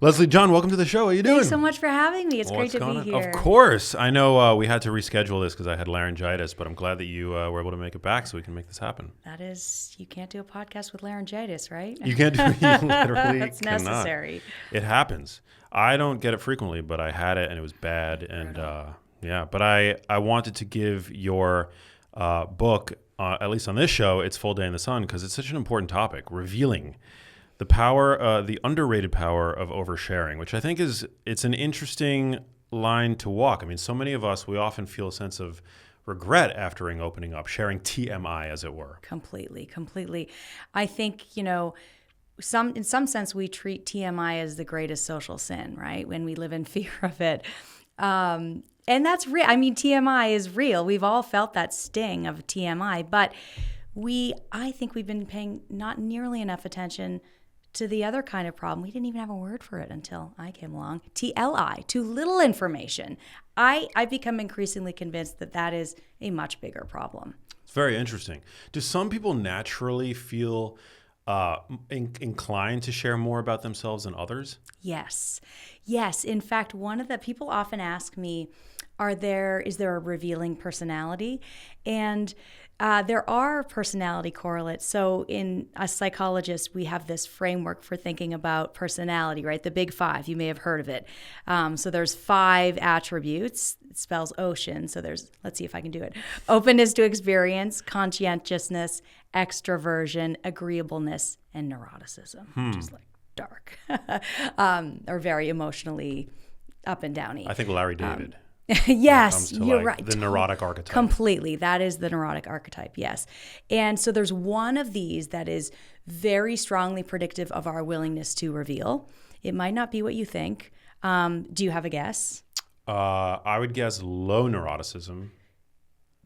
Leslie, John, welcome to the show. How you doing? Thanks so much for having me. It's great to be here. Of course. I know we had to reschedule this because I had laryngitis, but I'm glad that you were able to make it back so we can make this happen. That is, you can't do a podcast with laryngitis, right? You can't do it. You literally That's cannot. necessary. It happens. I don't get it frequently, but I had it and it was bad. And but I wanted to give your book, at least on this show, It's Full Day in the Sun, because it's such an important topic, revealing the power, the underrated power of oversharing, which I think it's an interesting line to walk. I mean, so many of us, we often feel a sense of regret after opening up, sharing TMI, as it were. Completely. I think, in some sense, we treat TMI as the greatest social sin, right? When we live in fear of it. And that's real. I mean, TMI is real. We've all felt that sting of TMI, but I think we've been paying not nearly enough attention to the other kind of problem. We didn't even have a word for it until I came along. TLI, too little information. I've become increasingly convinced that is a much bigger problem. It's very interesting. Do some people naturally feel inclined to share more about themselves than others? Yes. In fact, one of the people often ask me, is there a revealing personality? And there are personality correlates. So as psychologists, we have this framework for thinking about personality, right? The big five, you may have heard of it. So there's 5 attributes. It spells ocean. So let's see if I can do it. Openness to experience, conscientiousness, extroversion, agreeableness, and neuroticism, which is like dark or very emotionally up and downy. I think Larry David. Yes, you're right. The neurotic archetype. Completely. That is the neurotic archetype, yes. And so there's one of these that is very strongly predictive of our willingness to reveal. It might not be what you think. Do you have a guess? I would guess low neuroticism.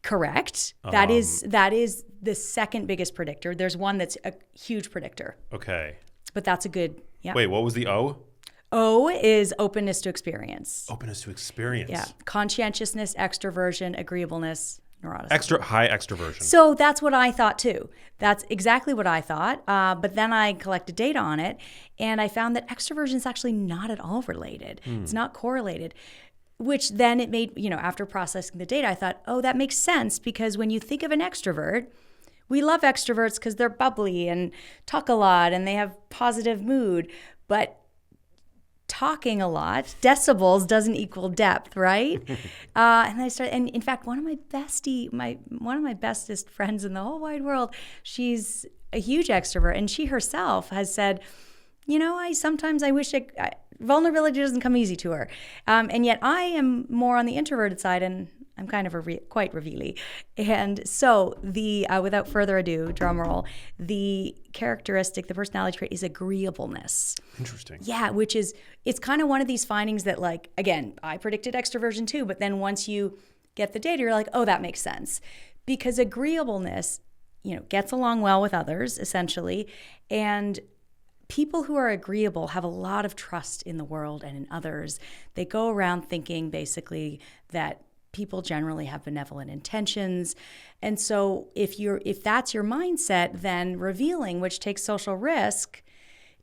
Correct. That is the second biggest predictor. There's one that's a huge predictor. Okay. But that's a good, yeah. Wait, what was the O? O is openness to experience. Openness to experience. Yeah. Conscientiousness, extroversion, agreeableness, neuroticism. High extroversion. So that's what I thought too. That's exactly what I thought. But then I collected data on it, and I found that extroversion is actually not at all related. It's not correlated. Which then it made, after processing the data, I thought, oh, that makes sense, because when you think of an extrovert, we love extroverts because they're bubbly and talk a lot and they have positive mood. But talking a lot, decibels doesn't equal depth, right? And in fact, one of my bestest friends in the whole wide world, she's a huge extrovert, and she herself has said, sometimes I wish vulnerability doesn't come easy to her, and yet I am more on the introverted side, and I'm kind of quite revealy. And so without further ado, drum roll, the personality trait is agreeableness. Interesting. Yeah, it's kind of one of these findings that, like, again, I predicted extroversion too, but then once you get the data, you're like, oh, that makes sense. Because agreeableness, gets along well with others, essentially, and people who are agreeable have a lot of trust in the world and in others. They go around thinking basically that people generally have benevolent intentions. And so if that's your mindset, then revealing, which takes social risk,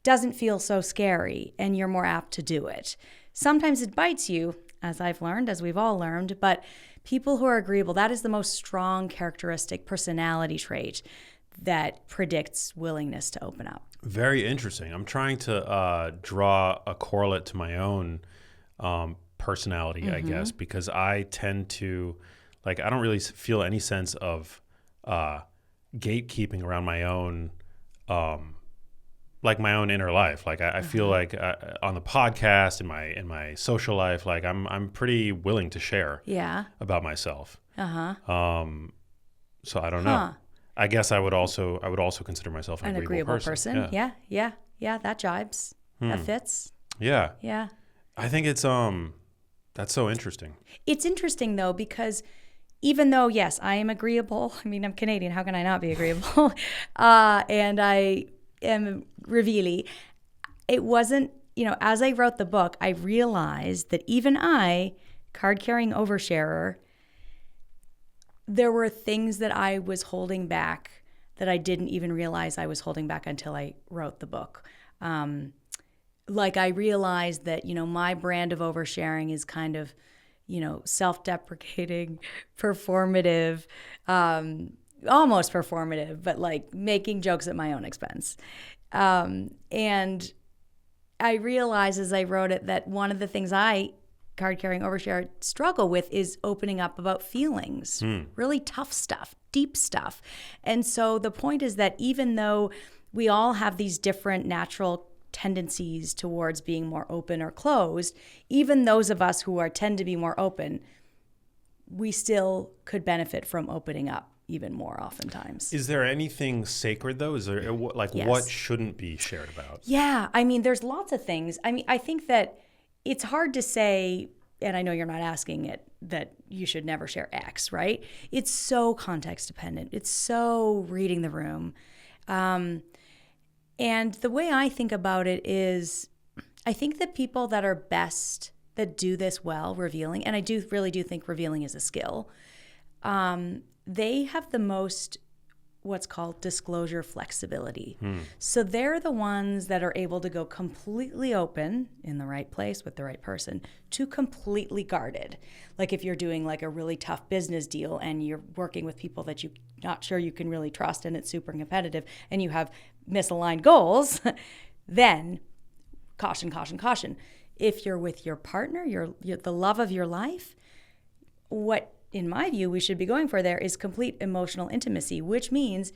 doesn't feel so scary, and you're more apt to do it. Sometimes it bites you, as I've learned, as we've all learned, but people who are agreeable, that is the most strong characteristic personality trait that predicts willingness to open up. Very interesting. I'm trying to draw a correlate to my own personality, I guess, because I tend to, I don't really feel any sense of gatekeeping around my own, my own inner life. I feel like on the podcast, in my social life, I'm pretty willing to share about myself. So I don't know. I guess I would also consider myself an agreeable person. Yeah, that jibes. That fits. Yeah. I think it's that's so interesting. It's interesting though, because even though, yes, I am agreeable. I mean, I'm Canadian. How can I not be agreeable? And I am revealy. It wasn't, as I wrote the book, I realized that even I, card-carrying oversharer, there were things that I was holding back that I didn't even realize I was holding back until I wrote the book. like I realized that, my brand of oversharing is kind of, self-deprecating, performative, almost performative, but like making jokes at my own expense. And I realized as I wrote it that one of the things I, card-carrying overshare, struggle with is opening up about feelings, really tough stuff, deep stuff. And so the point is that even though we all have these different natural tendencies towards being more open or closed, even those of us who tend to be more open, we still could benefit from opening up even more oftentimes. Is there anything sacred though? Is there Yes. what shouldn't be shared about? Yeah, I mean, there's lots of things. I mean, I think that it's hard to say, and I know you're not asking it, that you should never share X, right? It's so context dependent. It's so reading the room. And the way I think about it is, I think that people that are best, that do this well, revealing, and I really do think revealing is a skill, they have the most what's called disclosure flexibility. So they're the ones that are able to go completely open in the right place with the right person to completely guarded. Like if you're doing like a really tough business deal and you're working with people that you're not sure you can really trust and it's super competitive and you have misaligned goals, then caution, caution, caution. If you're with your partner, you're the love of your life, what in my view we should be going for there is complete emotional intimacy, which means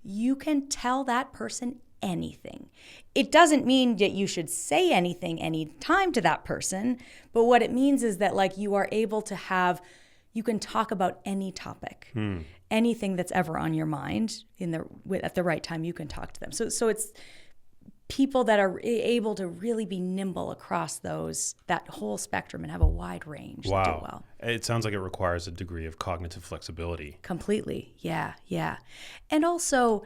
you can tell that person anything. It doesn't mean that you should say anything anytime to that person, but what it means is that like you are able to you can talk about any topic, anything that's ever on your mind at the right time, you can talk to them. So it's people that are able to really be nimble across that whole spectrum and have a wide range. Wow. To do well. It sounds like it requires a degree of cognitive flexibility. Completely. Yeah. And also,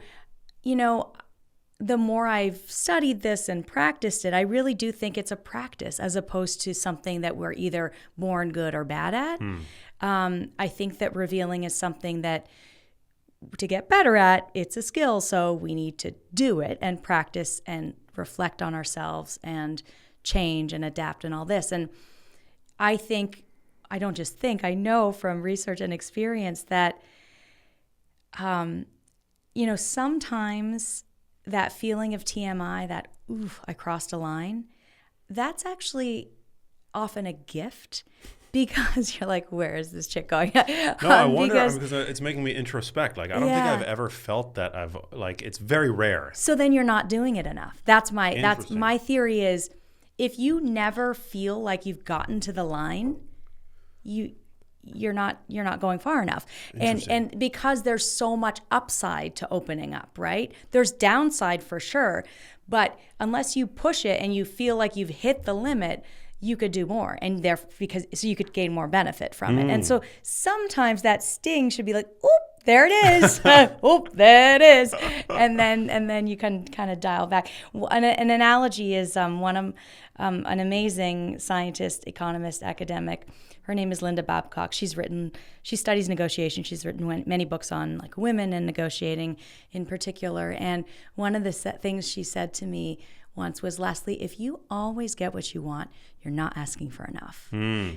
the more I've studied this and practiced it, I really do think it's a practice as opposed to something that we're either born good or bad at. I think that revealing is something that to get better at, it's a skill. So we need to do it and practice and reflect on ourselves and change and adapt and all this. And I don't just think, I know from research and experience that, sometimes that feeling of TMI, that, oof, I crossed a line, that's actually often a gift. Because you're like, where is this chick going? No, I wonder because it's making me introspect. Like, I don't think I've ever felt that. It's very rare. So then you're not doing it enough. That's my theory is, if you never feel like you've gotten to the line, you're not going far enough. And because there's so much upside to opening up, right? There's downside for sure, but unless you push it and you feel like you've hit the limit, you could do more, and so you could gain more benefit from it. And so sometimes that sting should be like, oop, there it is. Oop, there it is. And then you can kind of dial back. An analogy is an amazing scientist, economist, academic. Her name is Linda Babcock. She studies negotiation. She's written many books on like women and negotiating in particular. And one of the things she said to me once was, Leslie, if you always get what you want, you're not asking for enough.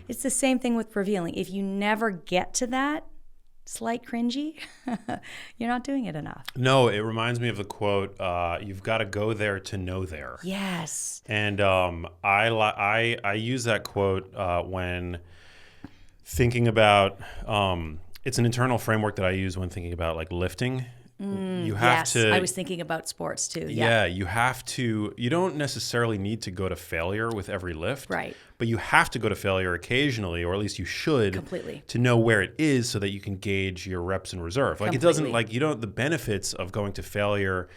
It's the same thing with revealing. If you never get to that slight cringy, you're not doing it enough. No, it reminds me of the quote, you've got to go there to know there. Yes. And I use that quote when thinking about, it's an internal framework that I use when thinking about like lifting. You have to. I was thinking about sports too. Yeah, you have to. You don't necessarily need to go to failure with every lift, right? But you have to go to failure occasionally, or at least you should, completely, to know where it is, so that you can gauge your reps in reserve. Like completely. It doesn't like the benefits of going to failure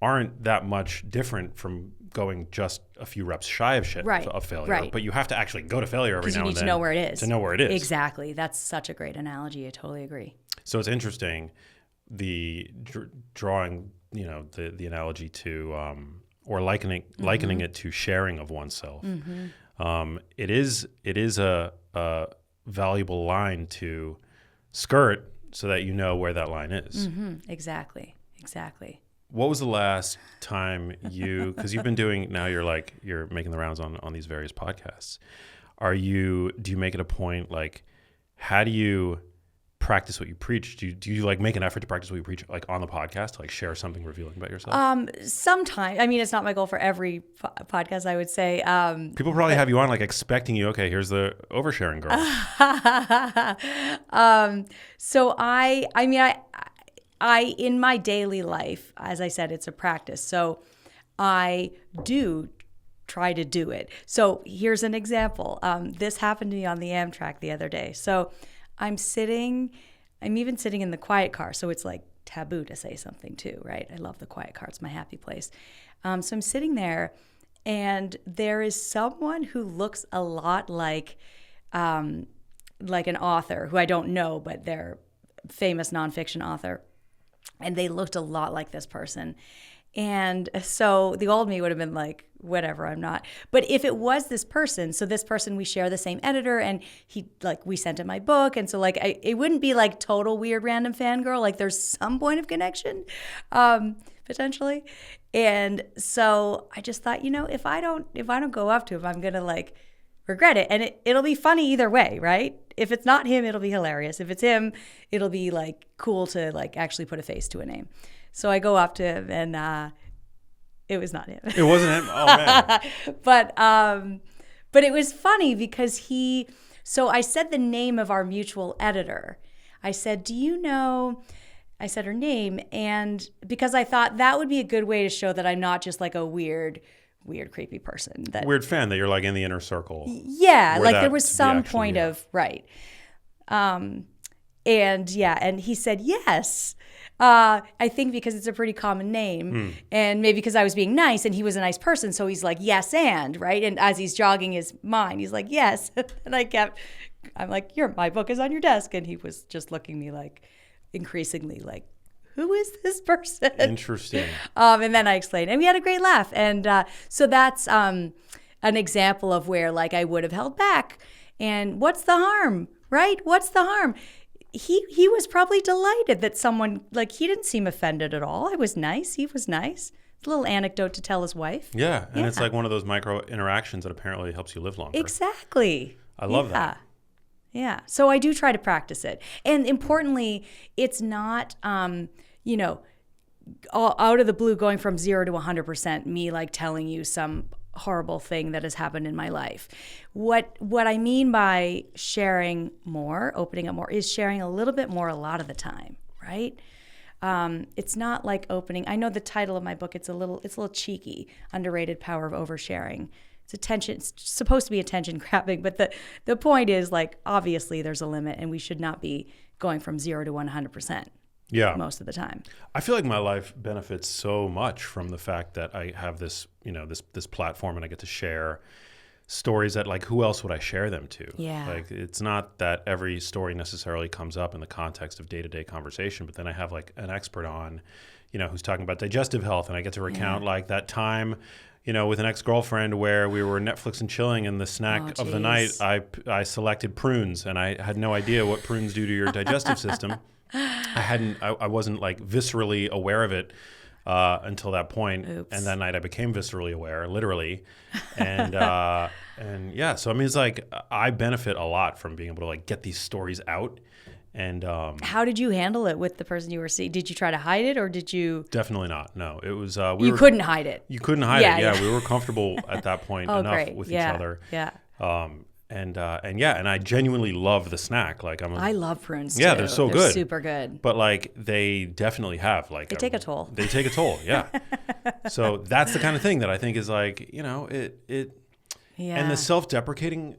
aren't that much different from going just a few reps shy of failure. Right. But you have to actually go to failure every now and then. You need to know where it is. To know where it is. Exactly. That's such a great analogy. I totally agree. So it's interesting. The drawing, the analogy to, or likening it to sharing of oneself. It is a valuable line to skirt so that you know where that line is. Exactly. what was the last time because you've been doing, now you're making the rounds on these various podcasts. Do you make it a point, like, how do you practice what you preach? Do you like make an effort to practice what you preach, like on the podcast, to like share something revealing about yourself? Sometimes. I mean, it's not my goal for every podcast, I would say. People probably have you on like expecting you, okay, here's the oversharing girl. So I in my daily life, as I said, it's a practice. So I do try to do it. So here's an example. This happened to me on the Amtrak the other day. So I'm even sitting in the quiet car. So it's like taboo to say something too, right? I love the quiet car. It's my happy place. So I'm sitting there, and there is someone who looks a lot like an author who I don't know, but they're a famous nonfiction author. And they looked a lot like this person. And so the old me would have been like, whatever, I'm not. But if it was this person, so this person, we share the same editor, and we sent him my book. And so it wouldn't be like total weird random fangirl. Like there's some point of connection, potentially. And so I just thought, if I don't go up to him, I'm going to like regret it. And it'll be funny either way, right? If it's not him, it'll be hilarious. If it's him, it'll be like cool to like actually put a face to a name. So I go up to him, and it was not him. It wasn't him? Oh, man. But it was funny because so I said the name of our mutual editor. I said, do you know, I said her name, and because I thought that would be a good way to show that I'm not just like a weird, creepy person. Weird fan, that you're like in the inner circle. Yeah, like there was some point of, right. And he said, yes. I think because it's a pretty common name, and maybe because I was being nice and he was a nice person. So he's like, yes, and right. And as he's jogging his mind, he's like, yes. And I'm like, my book is on your desk. And he was just looking at me like increasingly like, who is this person? Interesting. And then I explained, and we had a great laugh. And so that's an example of where like I would have held back. And what's the harm, right? What's the harm? He was probably delighted that someone, like, he didn't seem offended at all. I was nice. He was nice. A little anecdote to tell his wife. Yeah, and it's like one of those micro interactions that apparently helps you live longer. Exactly. I love that. Yeah. So I do try to practice it. And importantly, it's not, all out of the blue going from 0 to 100%, me like telling you some horrible thing that has happened in my life. What I mean by sharing more, opening up more, is sharing a little bit more a lot of the time, right? It's not like opening. I know the title of my book. It's a little cheeky. Underrated Power of Oversharing. It's supposed to be attention grabbing, but the point is, like, obviously there's a limit, and we should not be going from 0 to 100%. Yeah, most of the time. I feel like my life benefits so much from the fact that I have this, this platform, and I get to share stories that, like, who else would I share them to? Yeah. Like, it's not that every story necessarily comes up in the context of day-to-day conversation, but then I have like an expert on, who's talking about digestive health, and I get to recount like that time, with an ex-girlfriend where we were Netflix and chilling, and the snack of the night, I selected prunes, and I had no idea what prunes do to your digestive system. I wasn't like viscerally aware of it until that point. Oops. And that night I became viscerally aware, literally. And yeah, so I mean, it's like I benefit a lot from being able to like get these stories out. And how did you handle it with the person you were seeing? Did you try to hide it, or did you? Definitely not. No, it was you couldn't hide it. You couldn't hide it. Yeah, we were comfortable at that point enough with each other. Yeah. And I genuinely love the snack. Like I love prunes too. Yeah, they're so good. Super good. But like they definitely have like they take a toll. They take a toll, yeah. So that's the kind of thing that I think is like, it Yeah. And the self-deprecating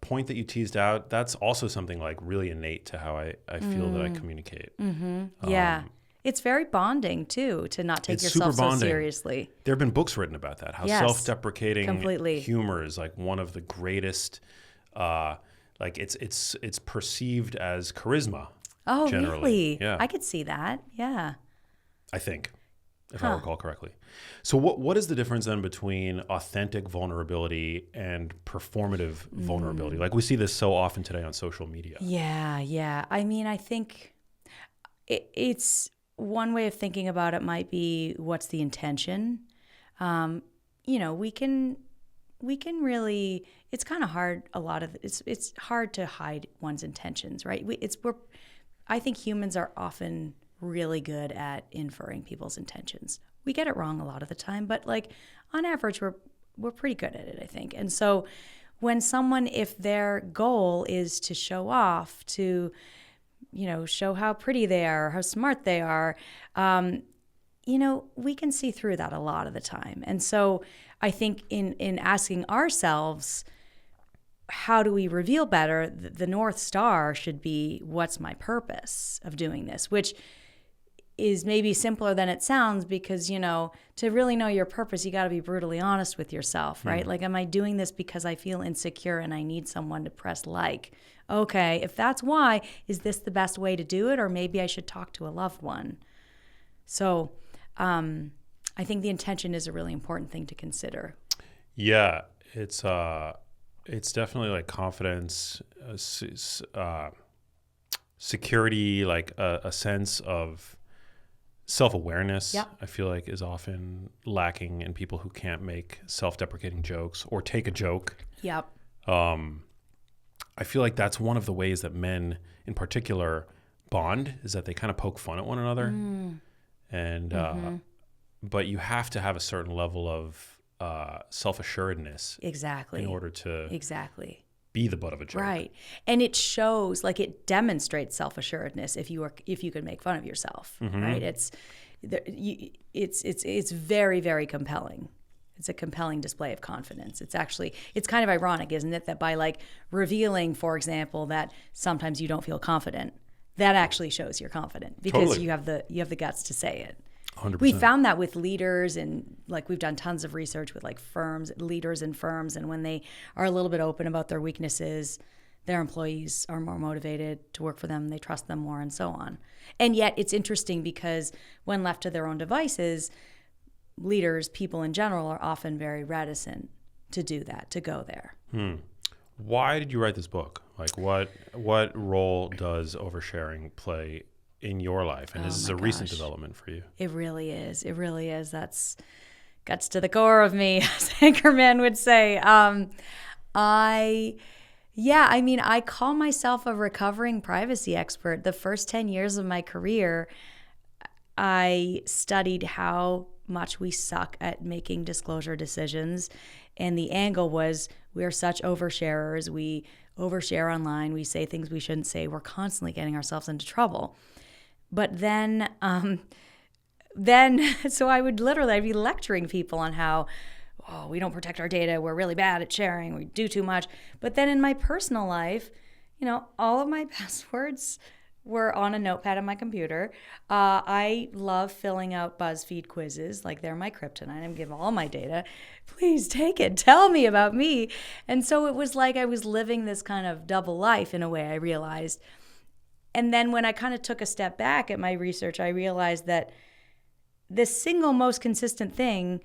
point that you teased out, that's also something like really innate to how I feel that I communicate. Mm-hmm. Yeah. It's very bonding too, to not take yourself so seriously. There have been books written about that, how self-deprecating completely. humor is like one of the greatest, like it's perceived as charisma. Oh, generally. really? Yeah. I could see that. Yeah. I think, if I recall correctly. So what is the difference then between authentic vulnerability and performative vulnerability? Like we see this so often today on social media. Yeah. I mean, I think it's one way of thinking about it might be, what's the intention? We can really, it's kind of hard. It's hard to hide one's intentions, right? I think humans are often really good at inferring people's intentions. We get it wrong a lot of the time, but like on average, we're pretty good at it, I think. And so when someone, if their goal is to show off, to, show how pretty they are, how smart they are, we can see through that a lot of the time. And so I think in asking ourselves, how do we reveal better, the North Star should be, what's my purpose of doing this? Which is maybe simpler than it sounds, because, to really know your purpose, you got to be brutally honest with yourself, right? Like, am I doing this because I feel insecure and I need someone to press like? Okay, if that's why, is this the best way to do it? Or maybe I should talk to a loved one. So I think the intention is a really important thing to consider. Yeah, it's definitely like confidence, security, like a sense of self-awareness. Yep. I feel like is often lacking in people who can't make self-deprecating jokes or take a joke. Yep. I feel like that's one of the ways that men in particular bond, is that they kind of poke fun at one another. And but you have to have a certain level of self-assuredness Exactly. in order to Exactly. be the butt of a joke. Right. And it shows, like, it demonstrates self-assuredness if you can make fun of yourself, right? It's very, very compelling. It's a compelling display of confidence. It's kind of ironic, isn't it, that by like revealing, for example, that sometimes you don't feel confident, that actually shows you're confident, because Totally. you have the guts to say it. 100%. We found that with leaders, and like we've done tons of research with like leaders in firms, and when they are a little bit open about their weaknesses, their employees are more motivated to work for them, they trust them more, and so on. And yet it's interesting, because when left to their own devices, leaders, people in general, are often very reticent to do that, to go there. Why did you write this book? Like, what role does oversharing play in your life? And is this a recent development for you? It really is. It really is. That's guts to the core of me, as Anchorman would say. I call myself a recovering privacy expert. The first 10 years of my career, I studied how much we suck at making disclosure decisions. And the angle was, we're such oversharers. We overshare online. We say things we shouldn't say. We're constantly getting ourselves into trouble. But then so I'd be lecturing people on how, we don't protect our data. We're really bad at sharing. We do too much. But then in my personal life, all of my passwords were on a notepad on my computer. I love filling out BuzzFeed quizzes. Like, they're my kryptonite. I'm giving all my data. Please take it. Tell me about me. And so it was like I was living this kind of double life in a way, I realized. And then when I kind of took a step back at my research, I realized that the single most consistent thing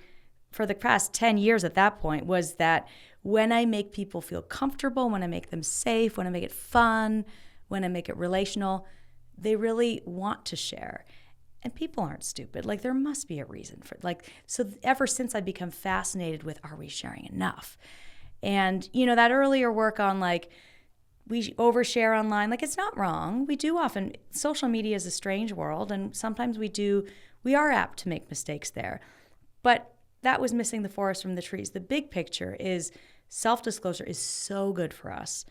for the past 10 years at that point was that when I make people feel comfortable, when I make them safe, when I make it fun, when I make it relational, they really want to share. And people aren't stupid. Like, there must be a reason for it. Like, so ever since I've become fascinated with, are we sharing enough? And, that earlier work on like, we overshare online, like, it's not wrong. We do often. Social media is a strange world, and sometimes we are apt to make mistakes there. But that was missing the forest from the trees. The big picture is self-disclosure is so good for us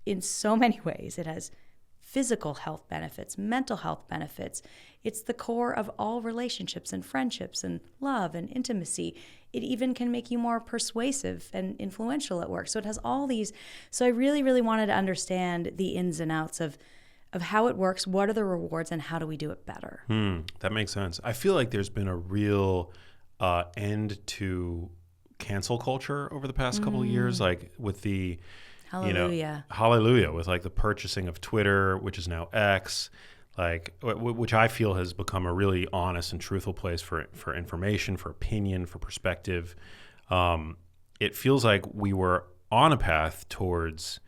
in so many ways. It has physical health benefits, mental health benefits. It's the core of all relationships and friendships and love and intimacy. It even can make you more persuasive and influential at work. So it has all these. So I really, really wanted to understand the ins and outs of how it works, what are the rewards, and how do we do it better. That makes sense. I feel like there's been a real end to cancel culture over the past couple of years, like with the hallelujah, with like the purchasing of Twitter, which is now X, like which I feel has become a really honest and truthful place for information, for opinion, for perspective. It feels like we were on a path towards,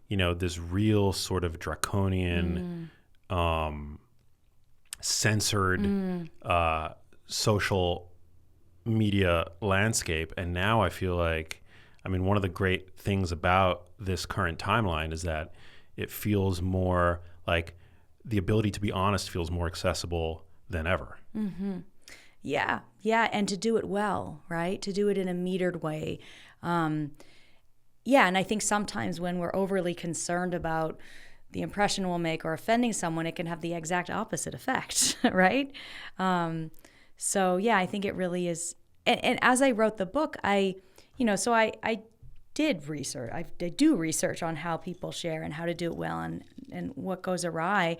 this real sort of draconian censored social media landscape. And now I feel like, I mean, one of the great things about this current timeline is that it feels more like the ability to be honest feels more accessible than ever. Yeah, yeah, and to do it well, right? To do it in a metered way. Yeah, and I think sometimes when we're overly concerned about the impression we'll make or offending someone, it can have the exact opposite effect, right? So yeah, I think it really is. And as I wrote the book, I did research. I do research on how people share and how to do it well and what goes awry.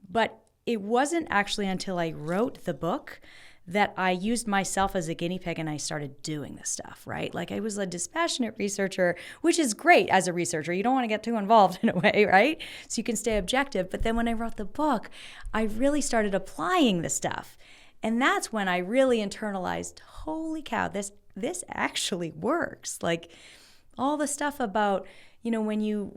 But it wasn't actually until I wrote the book that I used myself as a guinea pig and I started doing this stuff, right? Like I was a dispassionate researcher, which is great as a researcher. You don't want to get too involved in a way, right? So you can stay objective. But then when I wrote the book, I really started applying the stuff. And that's when I really internalized, holy cow, this actually works. Like all the stuff about, when you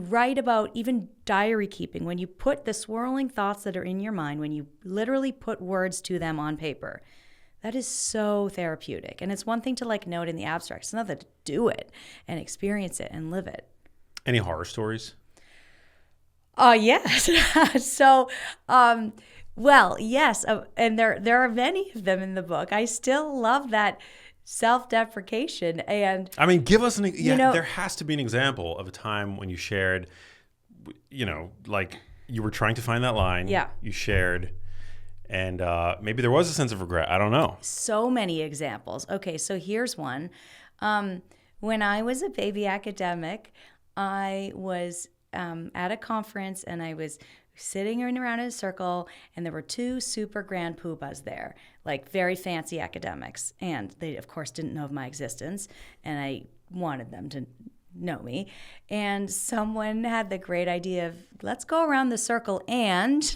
write about even diary keeping, when you put the swirling thoughts that are in your mind, when you literally put words to them on paper, that is so therapeutic. And it's one thing to like know it in the abstract. It's another to do it and experience it and live it. Any horror stories? Yes. So, well, yes. And there are many of them in the book. I still love that self-deprecation. And I mean, give us there has to be an example of a time when you shared, like you were trying to find that line. Yeah. You shared, and maybe there was a sense of regret. I don't know. So many examples. Okay, so here's one. When I was a baby academic, I was at a conference and I was sitting around in a circle, and there were two super grand poobahs there, like very fancy academics. And they, of course, didn't know of my existence, and I wanted them to know me. And someone had the great idea of, let's go around the circle and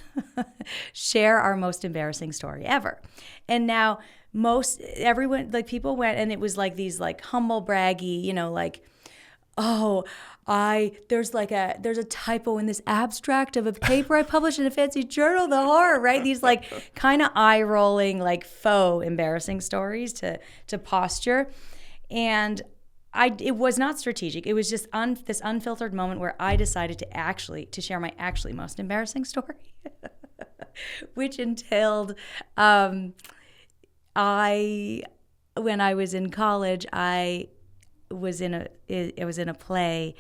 share our most embarrassing story ever. And now everyone, like people went, and it was like these like humble braggy, like, oh, there's a typo in this abstract of a paper I published in a fancy journal, the horror, right? These like kind of eye-rolling, like faux embarrassing stories to posture. And it was not strategic. It was just this unfiltered moment where I decided to share my actually most embarrassing story, which entailed, when I was in college, I was in a play,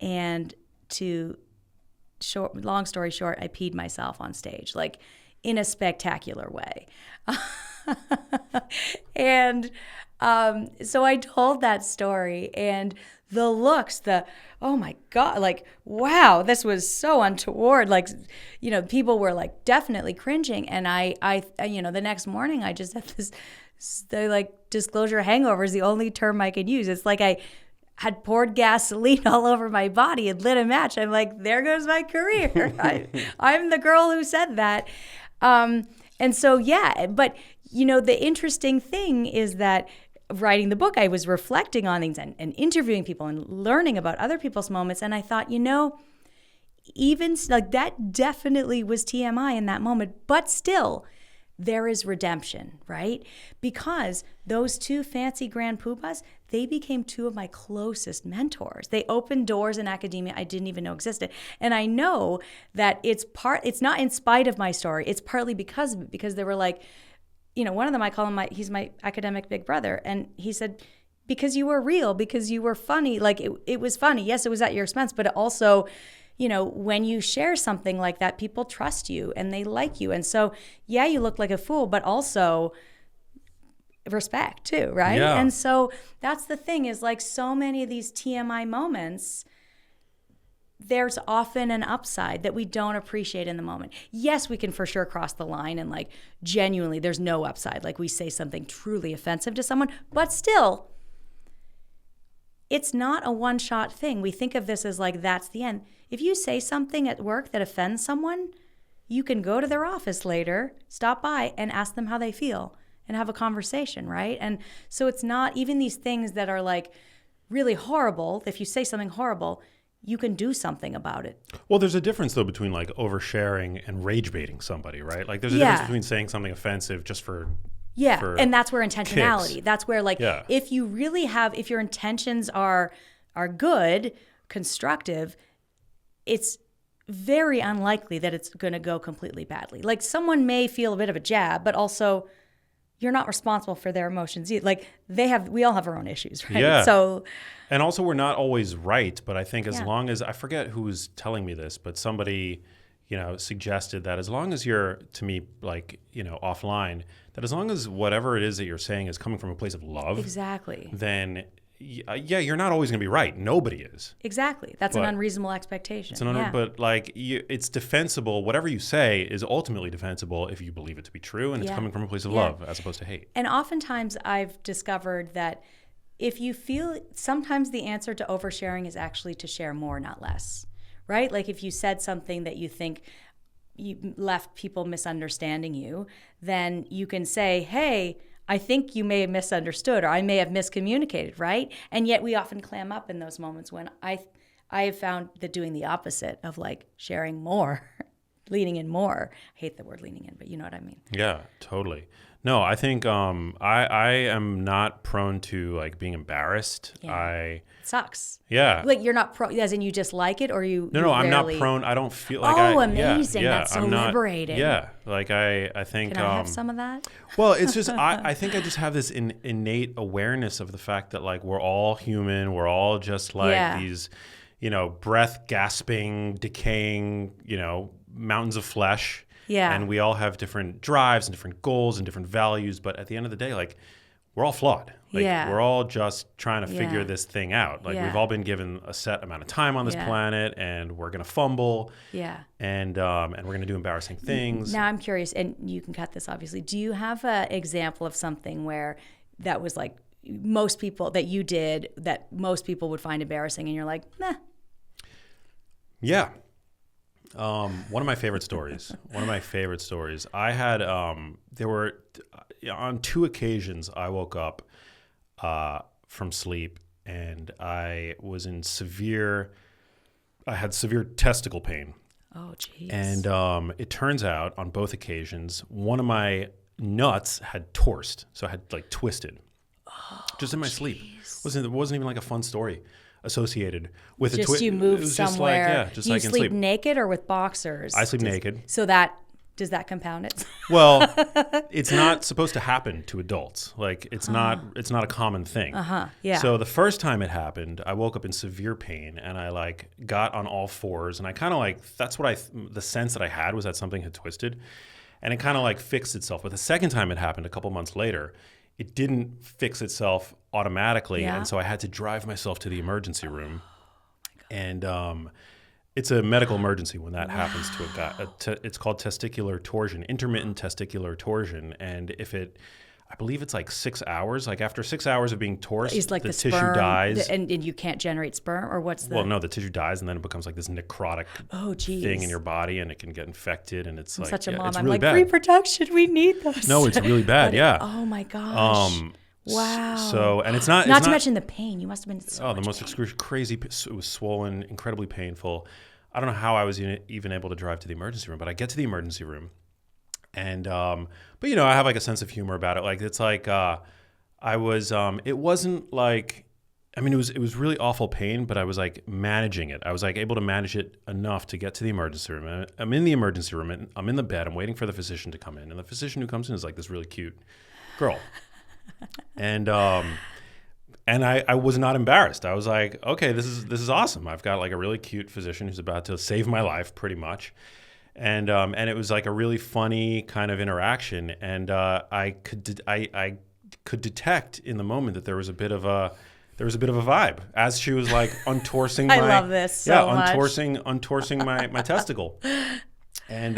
and long story short, I peed myself on stage, like in a spectacular way. And so I told that story, and the looks, oh my God, like, wow, this was so untoward. Like, people were like definitely cringing. And I the next morning I just had the like disclosure hangover is the only term I can use. It's like I had poured gasoline all over my body and lit a match. I'm like, there goes my career. I'm the girl who said that. And so, yeah, but the interesting thing is that writing the book, I was reflecting on things and interviewing people and learning about other people's moments. And I thought, even like that definitely was TMI in that moment, but still there is redemption, right? Because those two fancy grand poobahs, they became two of my closest mentors. They opened doors in academia I didn't even know existed. And I know that it's not in spite of my story. It's partly because of it, because they were like, one of them, I call him he's my academic big brother. And he said, because you were real, because you were funny. Like it was funny. Yes, it was at your expense, but it also, when you share something like that, people trust you and they like you. And so, yeah, you look like a fool, but also respect too, right? Yeah. And so that's the thing is like so many of these TMI moments, there's often an upside that we don't appreciate in the moment. Yes, we can for sure cross the line and like genuinely there's no upside. Like we say something truly offensive to someone, but still, it's not a one-shot thing. We think of this as like, that's the end. If you say something at work that offends someone, you can go to their office later, stop by and ask them how they feel and have a conversation, right? And so it's not even these things that are like really horrible. If you say something horrible, you can do something about it. Well, there's a difference though between like oversharing and rage baiting somebody, right? Like there's a difference between saying something offensive just for and that's where intentionality. kicks. That's where like if you really have, if your intentions are good, constructive, it's very unlikely that it's going to go completely badly. Like someone may feel a bit of a jab, but also you're not responsible for their emotions either. Like we all have our own issues, right? Yeah. So, and also we're not always right, but I think as long as, I forget who was telling me this, but somebody, suggested that as long as you're, to me, like, offline, that as long as whatever it is that you're saying is coming from a place of love, exactly. Then you're not always going to be right. Nobody is. Exactly. That's an unreasonable expectation. But like it's defensible. Whatever you say is ultimately defensible if you believe it to be true and it's coming from a place of love as opposed to hate. And oftentimes I've discovered that if you feel, sometimes the answer to oversharing is actually to share more, not less, right? Like if you said something that you think you left people misunderstanding you, then you can say, hey, I think you may have misunderstood or I may have miscommunicated, right? And yet we often clam up in those moments when I have found that doing the opposite of like sharing more, leaning in more. I hate the word leaning in, but you know what I mean. Yeah, totally. No, I think I am not prone to like being embarrassed. Yeah. It sucks. Yeah. Like you're not as in you just like it or you No, I'm not prone. I don't feel like amazing. That's so liberating. Yeah. Like I think Can I have some of that? Well, it's just I think I just have this innate awareness of the fact that like we're all human. We're all just like these, breath gasping, decaying, mountains of flesh. Yeah. And we all have different drives and different goals and different values. But at the end of the day, like we're all flawed. Like we're all just trying to figure this thing out. Like we've all been given a set amount of time on this planet and we're going to fumble. Yeah. And we're going to do embarrassing things. Now I'm curious, and you can cut this obviously. Do you have an example of something where that was like most people that you did that most people would find embarrassing and you're like, nah. Yeah. One of my favorite stories. I had, there were, on 2 occasions I woke up from sleep and I had severe testicle pain. Oh, geez. And it turns out on both occasions, one of my nuts had torsed. So I had like twisted just in my sleep. It wasn't even like a fun story associated with just a twist. You moved somewhere. Just Do you like in sleep naked or with boxers? I sleep naked. So does that compound it? Well, it's not supposed to happen to adults. Like it's not a common thing. Yeah. So the first time it happened, I woke up in severe pain and I like got on all fours and I kind of like that's what the sense that I had was that something had twisted, and it kind of like fixed itself. But the second time it happened a couple months later, it didn't fix itself automatically, and so I had to drive myself to the emergency room. And it's a medical emergency when that happens to a guy. It's called testicular torsion, intermittent testicular torsion. And I believe it's like 6 hours. Like after 6 hours of being torsed, like the the tissue sperm, dies. And you can't generate sperm, or what's the? Well, no, the tissue dies, and then it becomes like this necrotic thing in your body, and it can get infected, and it's I'm like such a mom. it's I'm really like bad. Reproduction. We need those. No, it's really bad. Yeah. Oh my gosh. Wow. So, and it's not to mention the pain. You must have been the most crazy. It was swollen, incredibly painful. I don't know how I was even able to drive to the emergency room, but I get to the emergency room, and but I have like a sense of humor about it. Like it's like I was. It wasn't like. I mean, it was really awful pain, but I was like managing it. I was like able to manage it enough to get to the emergency room. And I'm in the emergency room, and I'm in the bed. I'm waiting for the physician to come in, and the physician who comes in is like this really cute girl. And I was not embarrassed. I was like, okay, this is awesome. I've got like a really cute physician who's about to save my life, pretty much. And it was like a really funny kind of interaction. And I could detect in the moment that there was a bit of a vibe as she was like untorsing I love this so much. untorsing my testicle. And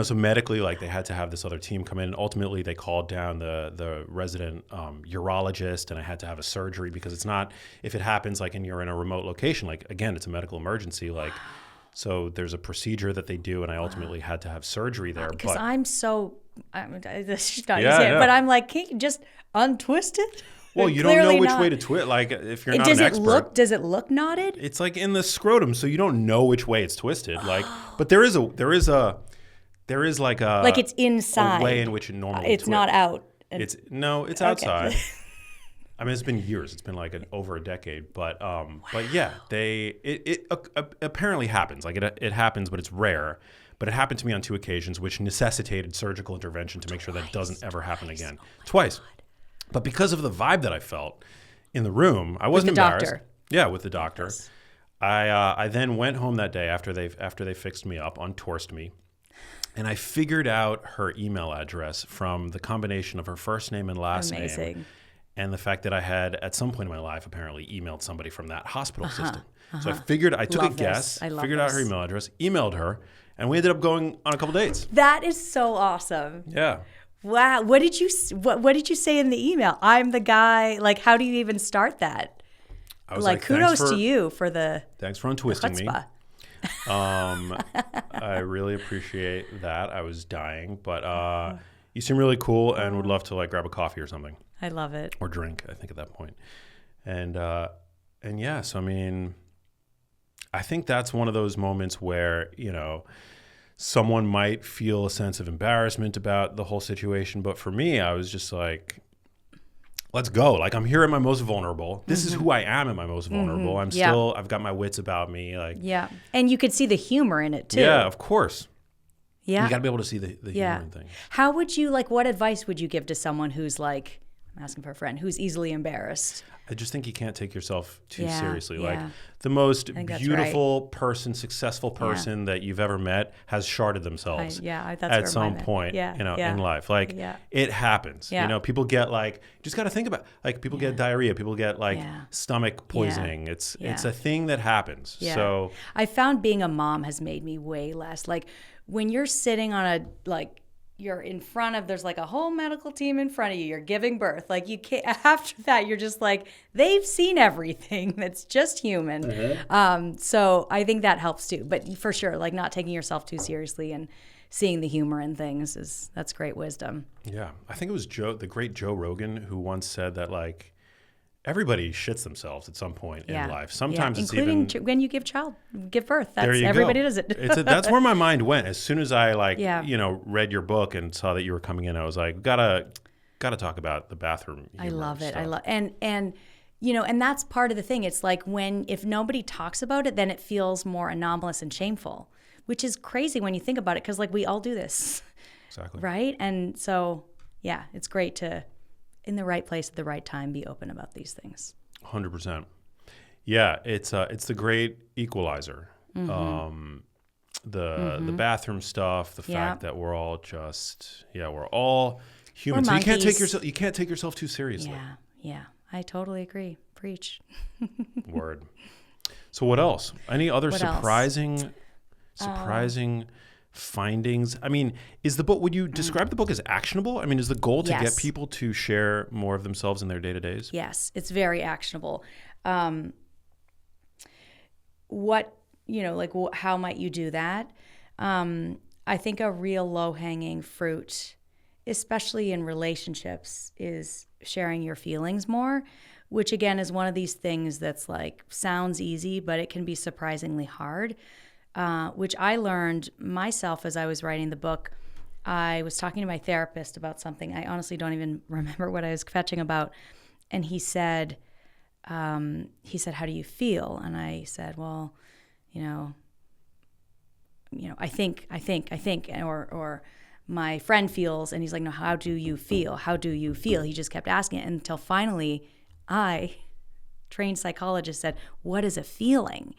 so medically, like they had to have this other team come in. And ultimately, they called down the resident urologist, and I had to have a surgery because it's not if it happens like and you're in a remote location. Like again, it's a medical emergency. Like so, there's a procedure that they do, and I ultimately had to have surgery there. Because this is not but but I'm like, can't you just untwist it? Well, you don't know Clearly which not. way to twist. Like if you're And not an expert, does it look knotted? it's like in the scrotum, so you don't know which way it's twisted. Like, but there is like Like it's inside. a way in which it normally It's twists. not out. It's outside. I mean, it's been years. It's been like over a decade. But yeah, it apparently happens. Like it happens, but it's rare. But it happened to me on 2 occasions, which necessitated surgical intervention to make sure that doesn't ever happen again. Twice. But because of the vibe that I felt in the room, I wasn't embarrassed. Doctor. Yeah, with the doctor. I then went home that day after they fixed me up, untorsed me, and I figured out her email address from the combination of her first name and last name, and the fact that I had at some point in my life apparently emailed somebody from that hospital system. So I took a guess, figured out her email address, emailed her, and we ended up going on a couple dates. That is so awesome. Yeah. Wow. What did you say in the email? I'm the guy. Like, how do you even start that? I was like kudos to you for thanks for untwisting me. Chutzpah. I really appreciate that. I was dying, but you seem really cool and would love to like grab a coffee or something. I love it. Or drink, I think at that point. And yeah, so I mean, I think that's one of those moments where, you know, someone might feel a sense of embarrassment about the whole situation. But for me, I was just like, let's go. Like, I'm here at my most vulnerable. This is who I am at my most vulnerable. I'm still, I've got my wits about me. Like, yeah. And you could see the humor in it too. Yeah, of course. Yeah. You got to be able to see the humor in things. How would you, like, what advice would you give to someone who's like, I'm asking for a friend, who's easily embarrassed? I just think you can't take yourself too Yeah, seriously. yeah. Like, the most that's beautiful person, successful person that you've ever met has sharded themselves that's at where some mine point, went. you know, in life. Like, it happens. Yeah. You know, people get like, you just got to think about, like, people get diarrhea, people get like stomach poisoning. It's a thing that happens. Yeah. So I found being a mom has made me way less. Like, when you're sitting on a, like, you're in front of, there's like a whole medical team in front of you, you're giving birth. Like, you can't, after that, you're just like, they've seen everything. That's just human. So I think that helps too. But for sure, like, not taking yourself too seriously and seeing the humor in things that's great wisdom. Yeah. I think it was the great Joe Rogan, who once said that, like, everybody shits themselves at some point in life. Sometimes it's including even when you give birth. That's there you everybody go. does it. That's where my mind went. As soon as I read your book and saw that you were coming in, I was like, gotta talk about the bathroom. I love it. Stuff. I love and you know, and that's part of the thing. It's like if nobody talks about it, then it feels more anomalous and shameful, which is crazy when you think about it, because like we all do this. Exactly. Right? And so yeah, it's great to, in the right place at the right time, be open about these things. 100%. Yeah, it's the great equalizer. The bathroom stuff, the fact that we're all we're all human. So you can't take yourself too seriously. Yeah. I totally agree. Preach. Word. So what else? Any other surprising findings? I mean, would you describe the book as actionable? I mean, is the goal to get people to share more of themselves in their day-to-days? Yes, it's very actionable. How might you do that? I think a real low-hanging fruit, especially in relationships, is sharing your feelings more, which again is one of these things that's like sounds easy, but it can be surprisingly hard. Which I learned myself as I was writing the book. I was talking to my therapist about something. I honestly don't even remember what I was fetching about. And he said, how do you feel? And I said, well, I think, or my friend feels. And he's like, no, how do you feel? How do you feel? He just kept asking it until finally trained psychologist, said, what is a feeling?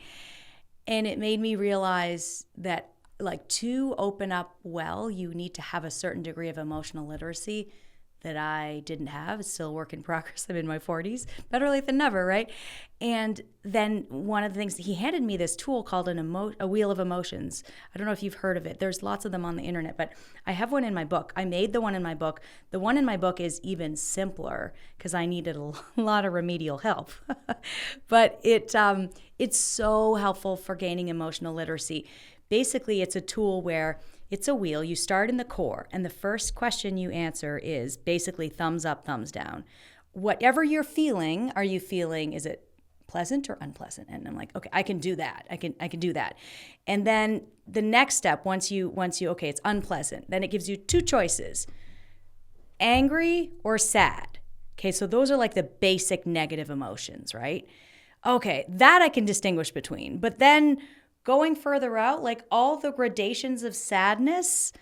And it made me realize that, like, to open up well, you need to have a certain degree of emotional literacy that I didn't have. It's still a work in progress. I'm in my 40s. Better late than never, right? And then one of the things, he handed me this tool called a wheel of emotions. I don't know if you've heard of it. There's lots of them on the internet, but I have one in my book. I made the one in my book. The one in my book is even simpler because I needed a lot of remedial help. But it's so helpful for gaining emotional literacy. Basically, it's a tool where it's a wheel. You start in the core, and the first question you answer is basically thumbs up, thumbs down. whatever you're feeling, are you feeling, is it pleasant or unpleasant? And I'm like, okay, I can do that. I can do that. And then the next step, once you, okay, it's unpleasant, then it gives you two choices, angry or sad. Okay, so those are like the basic negative emotions, right? Okay, that I can distinguish between. But then going further out, like all the gradations of sadness,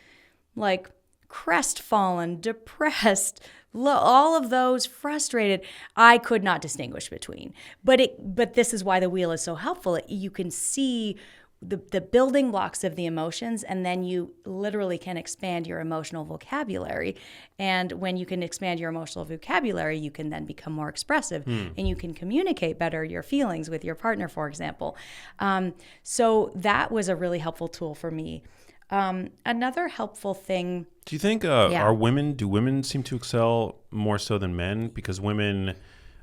like crestfallen, depressed, all of those, frustrated, I could not distinguish between. But this is why the wheel is so helpful. You can see the building blocks of the emotions, and then you literally can expand your emotional vocabulary. And when you can expand your emotional vocabulary, you can then become more expressive and you can communicate better your feelings with your partner, for example. So that was a really helpful tool for me. Another helpful thing. Do you think do women seem to excel more so than men? Because women,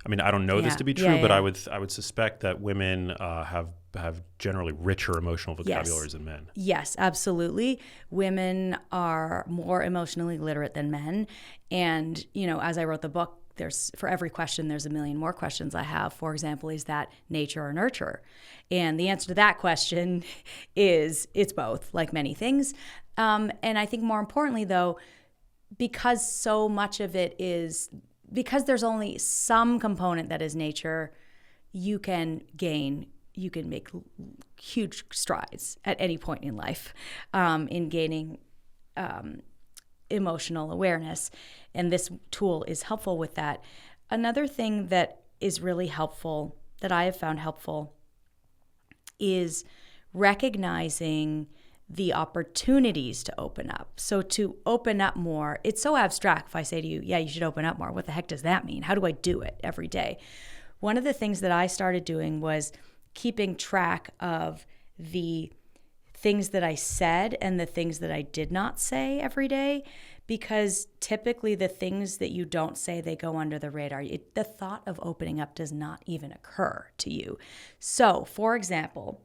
I mean, I don't know this to be true, but I would suspect that women have generally richer emotional vocabularies than men. Yes, absolutely. Women are more emotionally literate than men. And, as I wrote the book, for every question, there's a million more questions I have. For example, is that nature or nurture? And the answer to that question is it's both, like many things. And I think more importantly, though, because so much of it is, because there's only some component that is nature, you can make huge strides at any point in life in gaining emotional awareness. And this tool is helpful with that. Another thing that is really helpful, that I have found helpful, is recognizing the opportunities to open up. So to open up more, it's so abstract if I say to you, yeah, you should open up more. What the heck does that mean? How do I do it every day? One of the things that I started doing was keeping track of the things that I said and the things that I did not say every day, because typically the things that you don't say, they go under the radar. The thought of opening up does not even occur to you. So, for example,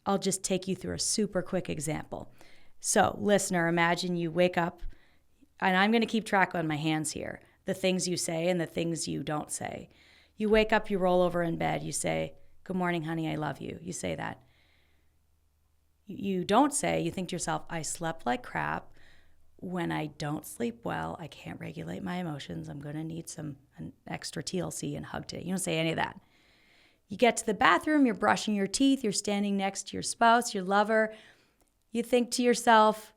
I'll just take you through a super quick example. So, listener, imagine you wake up, and I'm going to keep track on my hands here, the things you say and the things you don't say. You wake up, you roll over in bed, you say, "Good morning, honey, I love you." You say that. You don't say, you think to yourself, "I slept like crap. When I don't sleep well, I can't regulate my emotions. I'm going to need an extra TLC and hug today." You don't say any of that. You get to the bathroom, you're brushing your teeth, you're standing next to your spouse, your lover. You think to yourself,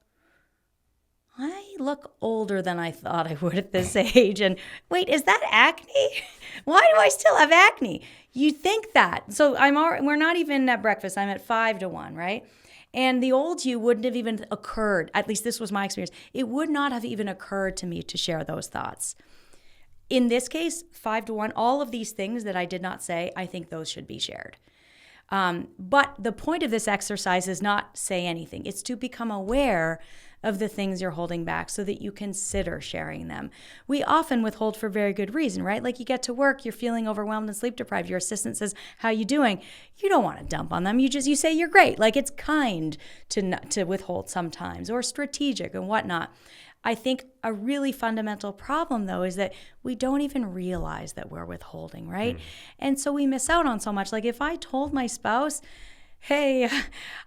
"I look older than I thought I would at this age. And wait, is that acne? Why do I still have acne?" You think that. So we're not even at breakfast. I'm at 5-1, right? And the old you wouldn't have even occurred. At least this was my experience. It would not have even occurred to me to share those thoughts. In this case, 5-1, all of these things that I did not say, I think those should be shared. But the point of this exercise is not say anything. It's to become aware of the things you're holding back so that you consider sharing them. We often withhold for very good reason, right? Like you get to work, you're feeling overwhelmed and sleep deprived. Your assistant says, "How you doing?" You don't want to dump on them. You say you're great. Like it's kind to withhold sometimes, or strategic and whatnot. I think a really fundamental problem, though, is that we don't even realize that we're withholding, right? And so we miss out on so much. Like if I told my spouse, "Hey,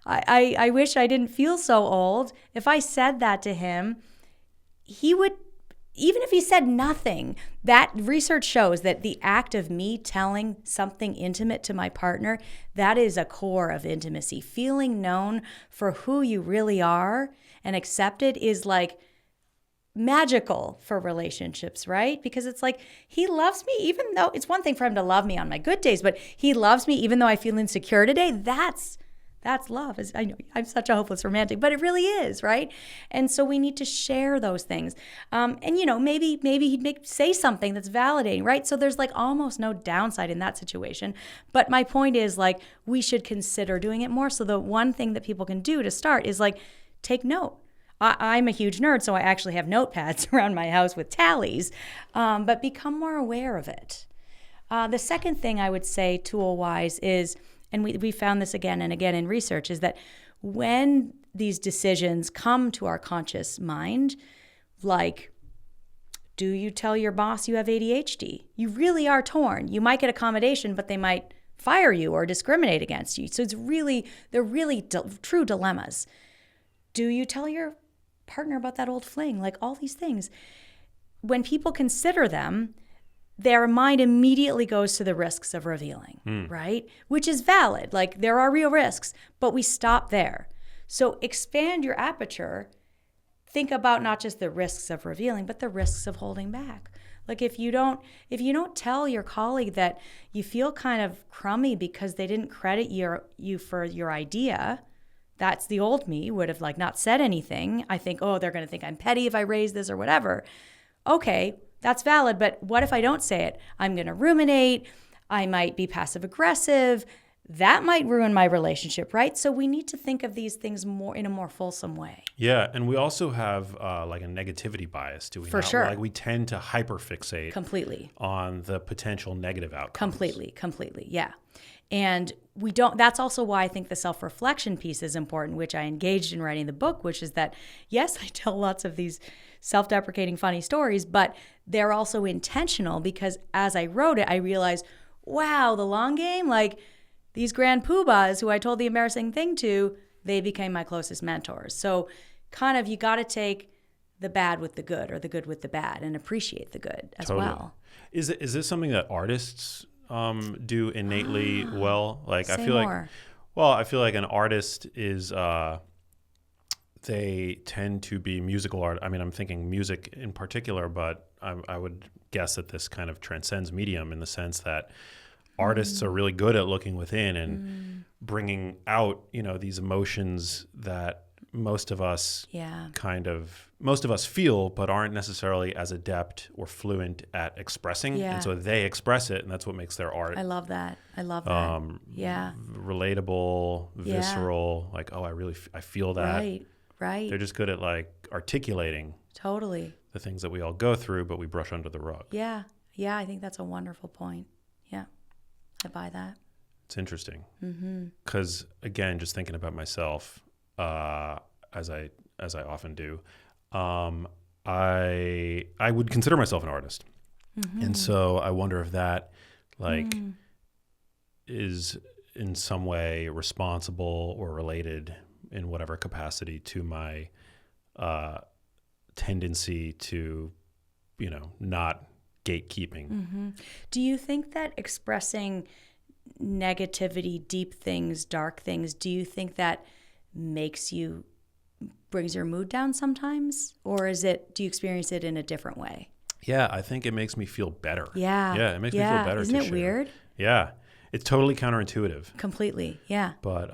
I wish I didn't feel so old," if I said that to him, he would, even if he said nothing, that research shows that the act of me telling something intimate to my partner, that is a core of intimacy. Feeling known for who you really are and accepted is like magical for relationships, right? Because it's like he loves me, even though it's one thing for him to love me on my good days, but he loves me even though I feel insecure today. That's love. I know I'm such a hopeless romantic, but it really is, right? And so we need to share those things. And maybe he'd say something that's validating, right? So there's like almost no downside in that situation. But my point is like we should consider doing it more. So the one thing that people can do to start is like take note. I'm a huge nerd, so I actually have notepads around my house with tallies, but become more aware of it. The second thing I would say tool-wise is, and we found this again and again in research, is that when these decisions come to our conscious mind, like Do you tell your boss you have ADHD? You really are torn. You might get accommodation, but they might fire you or discriminate against you. So they're really true dilemmas. Do you tell your partner about that old fling? Like all these things. When people consider them, their mind immediately goes to the risks of revealing, right? Which is valid. Like there are real risks, but we stop there. So expand your aperture. Think about not just the risks of revealing, but the risks of holding back. Like if you don't tell your colleague that you feel kind of crummy because they didn't credit you for your idea, that's the old me would have like not said anything. I think, oh, they're going to think I'm petty if I raise this or whatever. Okay, that's valid, but what if I don't say it? I'm going to ruminate. I might be passive aggressive. That might ruin my relationship, right? So we need to think of these things more in a more fulsome way. Yeah, and we also have like a negativity bias, do we not? For sure. Like we tend to hyperfixate Completely. on the potential negative outcomes. Completely, yeah. And we don't, that's also why I think the self-reflection piece is important, which I engaged in writing the book, which is that, yes, I tell lots of these self-deprecating funny stories, but they're also intentional because as I wrote it, I realized, wow, the long game, like these grand poobahs who I told the embarrassing thing to, they became my closest mentors. So kind of you got to take the bad with the good or the good with the bad and appreciate the good as well. Is this something that artists do innately well? Like Say I feel more. I feel like an artist is they tend to be musical art. I mean, I'm thinking music in particular, but I would guess that this kind of transcends medium in the sense that artists are really good at looking within and bringing out, these emotions that most of us feel, but aren't necessarily as adept or fluent at expressing. Yeah. And so they express it, and that's what makes their art I love that. Yeah. relatable, visceral, like, oh, I feel that. Right. They're just good at like articulating Totally. the things that we all go through, but we brush under the rug. Yeah, I think that's a wonderful point. Yeah, I buy that. It's interesting because again, just thinking about myself, as I often do, I would consider myself an artist, and so I wonder if that is in some way responsible or related in whatever capacity to my tendency to, not gatekeeping. Do you think that expressing negativity, deep things, dark things, do you think that brings your mood down sometimes? Or do you experience it in a different way? Yeah, I think it makes me feel better. Yeah. Yeah, it makes me feel better. Isn't it weird? Yeah. It's totally counterintuitive. Completely. Yeah. But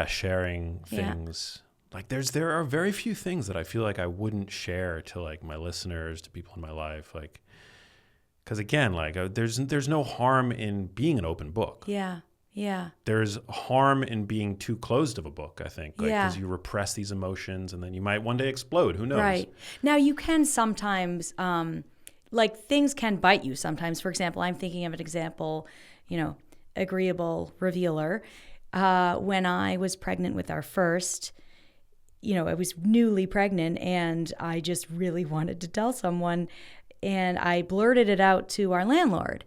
sharing things like there are very few things that I feel like I wouldn't share to like my listeners, to people in my life, like because again, like there's no harm in being an open book. Yeah. There's harm in being too closed of a book, I think, because you repress these emotions and then you might one day explode. Who knows? Right. Now you can sometimes like things can bite you sometimes. For example, I'm thinking of an example, agreeable revealer. When I was pregnant with our first, I was newly pregnant and I just really wanted to tell someone and I blurted it out to our landlord.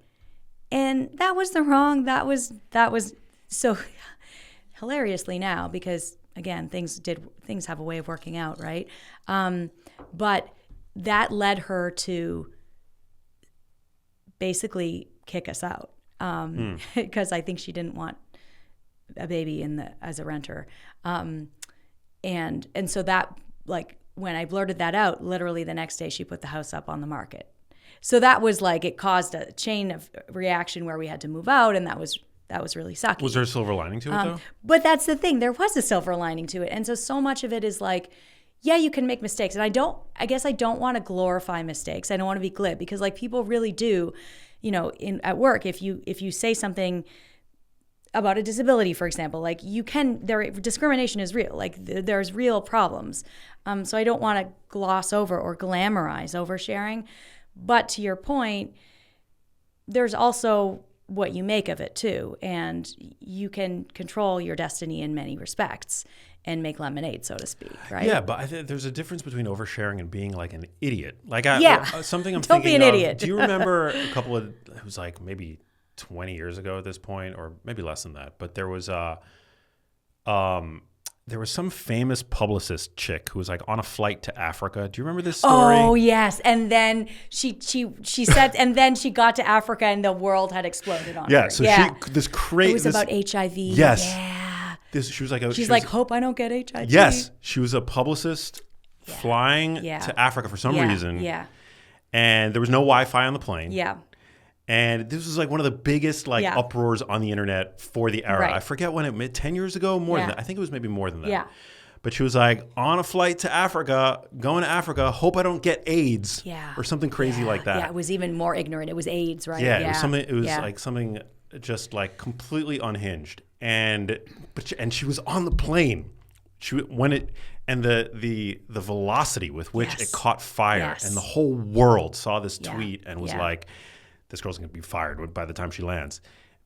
And that was that was so hilariously now because again, things have a way of working out, right? But that led her to basically kick us out. Because I think she didn't want a baby as a renter. And so that, like, when I blurted that out, literally the next day she put the house up on the market. So that was like, it caused a chain of reaction where we had to move out, and that was really sucky. Was there a silver lining to it though? But that's the thing. There was a silver lining to it. And so much of it is like, yeah, you can make mistakes. And I guess I don't want to glorify mistakes. I don't want to be glib because like people really do, at work, if you say something about a disability, for example, like discrimination is real. Like there's real problems. So I don't want to gloss over or glamorize oversharing. But to your point, there's also what you make of it too. And you can control your destiny in many respects and make lemonade, so to speak, right? Yeah, but I think there's a difference between oversharing and being like an idiot. Like something I'm Don't be thinking an of. idiot. Do you remember it was like maybe 20 years ago at this point, or maybe less than that, but there was some famous publicist chick who was like on a flight to Africa. Do you remember this story? Oh yes, and then she said, and then she got to Africa, and the world had exploded on her. Yeah, so this crazy. It was about HIV. Yes. Yeah. She was like, hope I don't get HIV. Yes, she was a publicist flying to Africa for some reason. Yeah. And there was no Wi-Fi on the plane. Yeah. And this was like one of the biggest uproars on the internet for the era. Right. I forget when 10 years ago, more than that. I think it was maybe more than that. Yeah. But she was like, on a flight to Africa, going to Africa, hope I don't get AIDS. Yeah. Or something crazy like that. Yeah, it was even more ignorant. It was AIDS, right? Yeah, it was like something just like completely unhinged. And she was on the plane. The velocity with which it caught fire and the whole world saw this tweet and was like, this girl's going to be fired by the time she lands.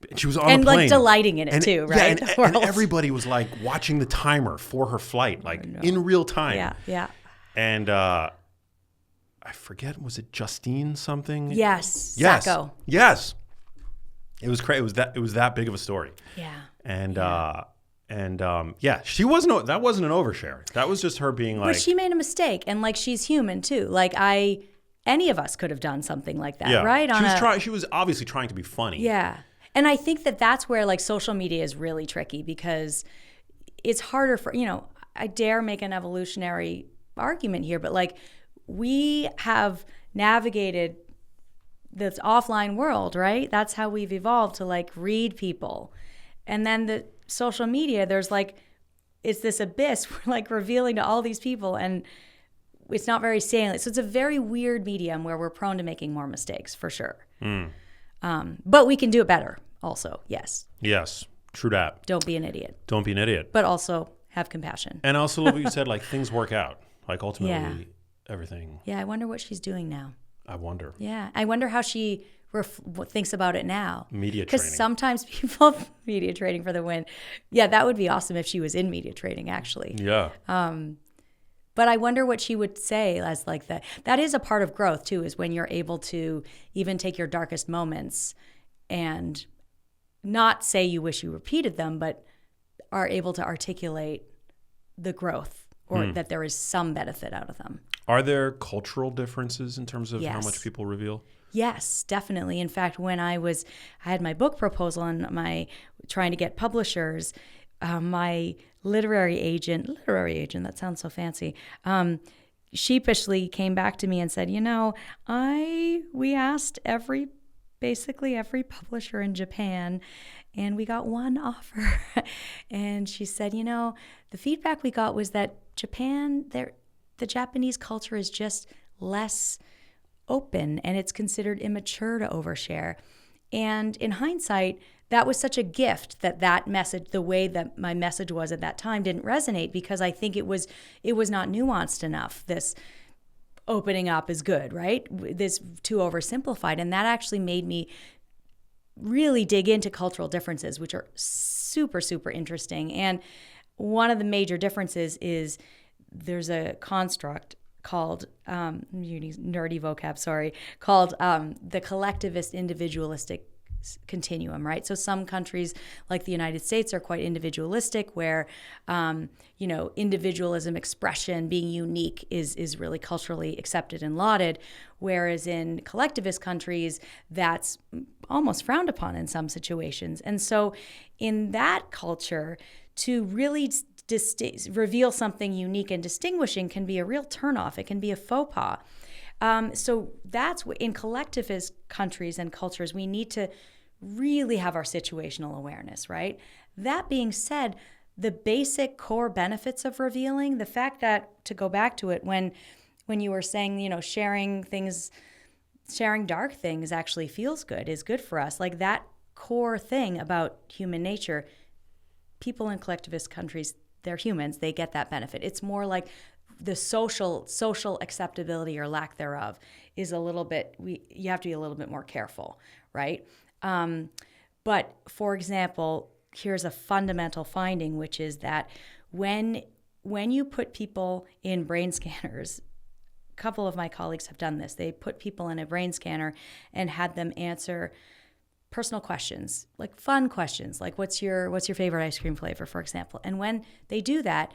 And she was on the plane. And like delighting in it too, right? Yeah, and everybody was like watching the timer for her flight, like in real time. Yeah, yeah. And I forget, was it Justine something? Yes. Sacco. Yes. It was crazy. It was that big of a story. Yeah. And she wasn't. That wasn't an overshare. That was just her being like. But she made a mistake, and like she's human too. Like any of us could have done something like that, right? She was obviously trying to be funny. Yeah, and I think that's where like social media is really tricky because it's harder for I dare make an evolutionary argument here, but like we have navigated this offline world, right? That's how we've evolved to like read people. And then the social media, there's like, it's this abyss we're like revealing to all these people and it's not very salient. So it's a very weird medium where we're prone to making more mistakes for sure. But we can do it better also, yes. Yes, true that. Don't be an idiot. Don't be an idiot. But also have compassion. And also what you said, like things work out. Like ultimately everything. Yeah, I wonder what she's doing now. I wonder. Yeah, I wonder how she thinks about it now. Media training. Because sometimes people media training for the win. Yeah, that would be awesome if she was in media training, actually. Yeah. But I wonder what she would say as like that. That is a part of growth too, is when you're able to even take your darkest moments and not say you wish you repeated them, but are able to articulate the growth or that there is some benefit out of them. Are there cultural differences in terms of how much people reveal? Yes, definitely. In fact, when I had my book proposal and trying to get publishers, my literary agent, that sounds so fancy, sheepishly came back to me and said, we asked basically every publisher in Japan and we got one offer. And she said, the feedback we got was that the Japanese culture is just less open and it's considered immature to overshare. And in hindsight, that was such a gift that message, the way that my message was at that time, didn't resonate because I think it was not nuanced enough. This opening up is good, right? This too oversimplified. And that actually made me really dig into cultural differences, which are super, super interesting. And one of the major differences is there's a construct called, nerdy vocab, sorry, called the collectivist individualistic continuum, right? So some countries like the United States are quite individualistic where, individualism, expression, being unique is really culturally accepted and lauded. Whereas in collectivist countries, that's almost frowned upon in some situations. And so in that culture, to really reveal something unique and distinguishing can be a real turnoff. It can be a faux pas. So that's what, in collectivist countries and cultures, we need to really have our situational awareness, right? That being said, the basic core benefits of revealing, the fact that, to go back to it, when you were saying, sharing dark things actually feels good, is good for us. Like that core thing about human nature, people in collectivist countries, they're humans, they get that benefit. It's more like the social acceptability or lack thereof is a little bit, you have to be a little bit more careful, right? But for example, here's a fundamental finding, which is that when you put people in brain scanners, a couple of my colleagues have done this. They put people in a brain scanner and had them answer personal questions, like fun questions, like what's your favorite ice cream flavor, for example. And when they do that,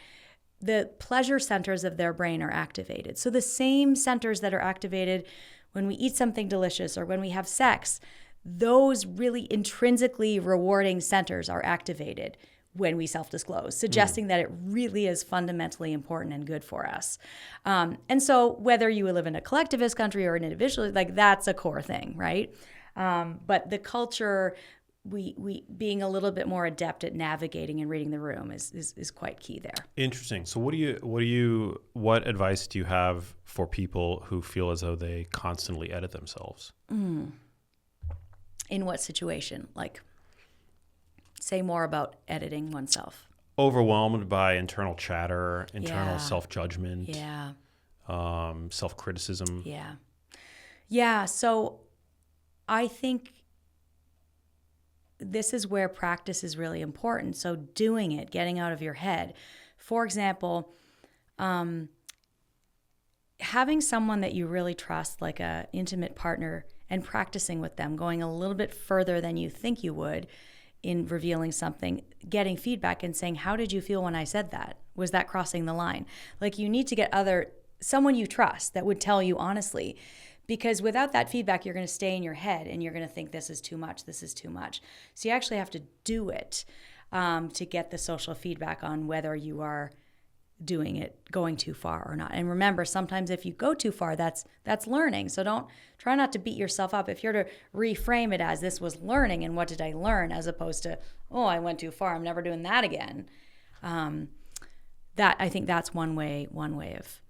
the pleasure centers of their brain are activated. So the same centers that are activated when we eat something delicious or when we have sex, those really intrinsically rewarding centers are activated when we self-disclose, suggesting that it really is fundamentally important and good for us. And so whether you live in a collectivist country or an individual, like that's a core thing, right? But the culture, we being a little bit more adept at navigating and reading the room is quite key there. Interesting. So what advice do you have for people who feel as though they constantly edit themselves? In what situation? Like, say more about editing oneself. Overwhelmed by internal chatter, internal self-judgment, self-criticism. Yeah. So I think this is where practice is really important. So doing it, getting out of your head. For example, having someone that you really trust, like an intimate partner, and practicing with them, going a little bit further than you think you would in revealing something, getting feedback and saying, how did you feel when I said that? Was that crossing the line? Like, you need to get someone you trust that would tell you honestly, because without that feedback, you're going to stay in your head and you're going to think this is too much. So you actually have to do it to get the social feedback on whether you are doing it, going too far or not. And remember, sometimes if you go too far, that's learning. So try not to beat yourself up. If you're to reframe it as this was learning and what did I learn, as opposed to, oh, I went too far, I'm never doing that again. I think that's one way of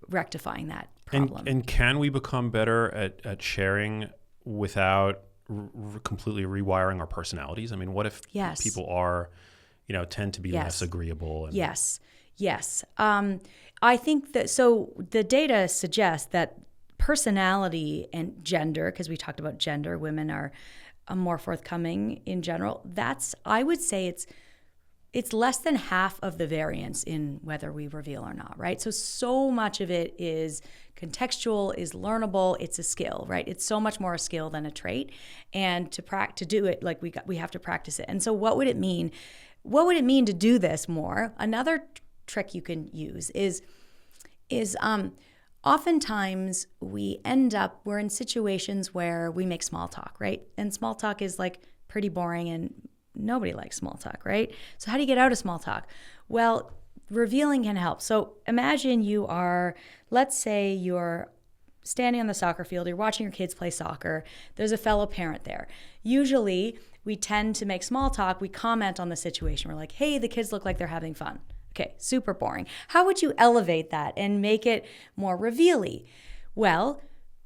rectifying that problem. And can we become better at sharing without completely rewiring our personalities? I mean, what if people are, tend to be less agreeable? Yes. I think that, so the data suggests that personality and gender, because we talked about gender, women are more forthcoming in general. I would say it's less than half of the variance in whether we reveal or not, right? So much of it is contextual, is learnable, it's a skill, right? It's so much more a skill than a trait. And to do it, like we have to practice it. And so what would it mean? What would it mean to do this more? Another trick you can use is oftentimes we're in situations where we make small talk, right? And small talk is like pretty boring and nobody likes small talk, right? So how do you get out of small talk? Well, revealing can help. So imagine let's say you're standing on the soccer field, you're watching your kids play soccer, there's a fellow parent there. Usually we tend to make small talk, we comment on the situation. We're like, hey, the kids look like they're having fun. Okay, super boring. How would you elevate that and make it more revealy? Well,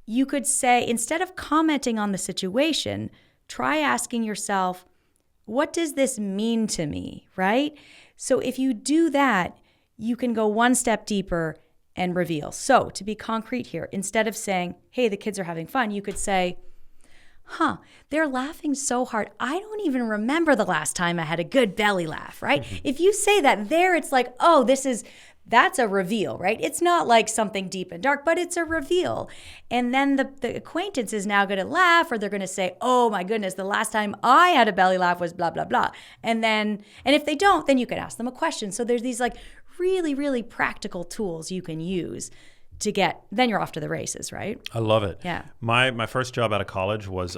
you could say, instead of commenting on the situation, try asking yourself, what does this mean to me, right? So if you do that, you can go one step deeper and reveal. So to be concrete here, instead of saying, hey, the kids are having fun, you could say, they're laughing so hard. I don't even remember the last time I had a good belly laugh, right? Mm-hmm. If you say that there, it's like, oh, that's a reveal, right? It's not like something deep and dark, but it's a reveal. And then the acquaintance is now going to laugh, or they're going to say, oh my goodness, the last time I had a belly laugh was blah, blah, blah. And if they don't, then you can ask them a question. So there's these like really, really practical tools you can use then you're off to the races, right? I love it. Yeah. My first job out of college was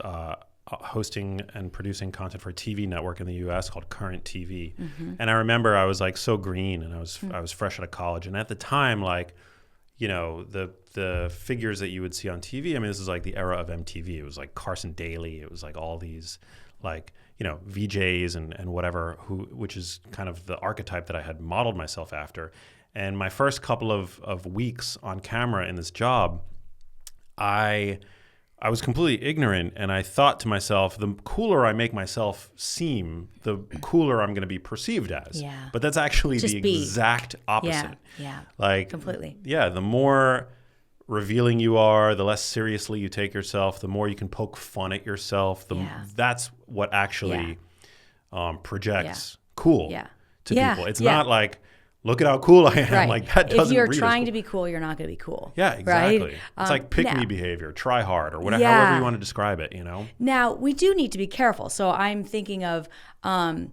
hosting and producing content for a TV network in the US called Current TV. Mm-hmm. And I remember I was like so green, and I was fresh out of college. And at the time, like, the figures that you would see on TV, I mean, this is like the era of MTV. It was like Carson Daly. It was like all these like, VJs and whatever, which is kind of the archetype that I had modeled myself after. And my first couple of weeks on camera in this job, I was completely ignorant, and I thought to myself, the cooler I make myself seem, the cooler I'm going to be perceived as. Yeah. But that's actually the exact opposite. Yeah. Like, completely. Yeah. The more revealing you are, the less seriously you take yourself, the more you can poke fun at yourself. That's what actually projects cool to people. It's not like, look at how cool I am. Right. Like that doesn't. If you're read as trying cool. to be cool, you're not going to be cool. Yeah, exactly. Right? It's like pick me behavior, try hard, or whatever, however you want to describe it. Now we do need to be careful. So I'm thinking of, in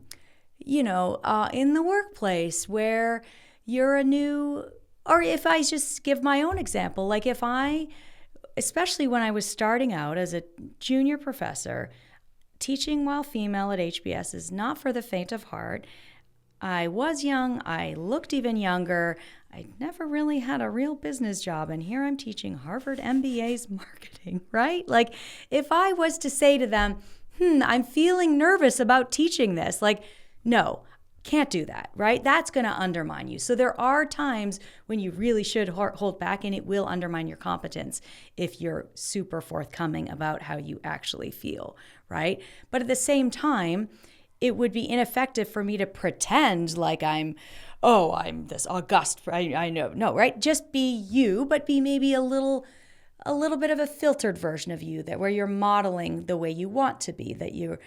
the workplace where you're a new, or if I just give my own example, like especially when I was starting out as a junior professor, teaching while female at HBS is not for the faint of heart. I was young. I looked even younger. I never really had a real business job. And here I'm teaching Harvard MBA's marketing, right? Like if I was to say to them, I'm feeling nervous about teaching this, like, no, can't do that, right? That's going to undermine you. So there are times when you really should hold back, and it will undermine your competence if you're super forthcoming about how you actually feel, right? But at the same time, it would be ineffective for me to pretend like I'm this august, I know. No, right? Just be you, but be maybe a little bit of a filtered version of you, that where you're modeling the way you want to be, that you're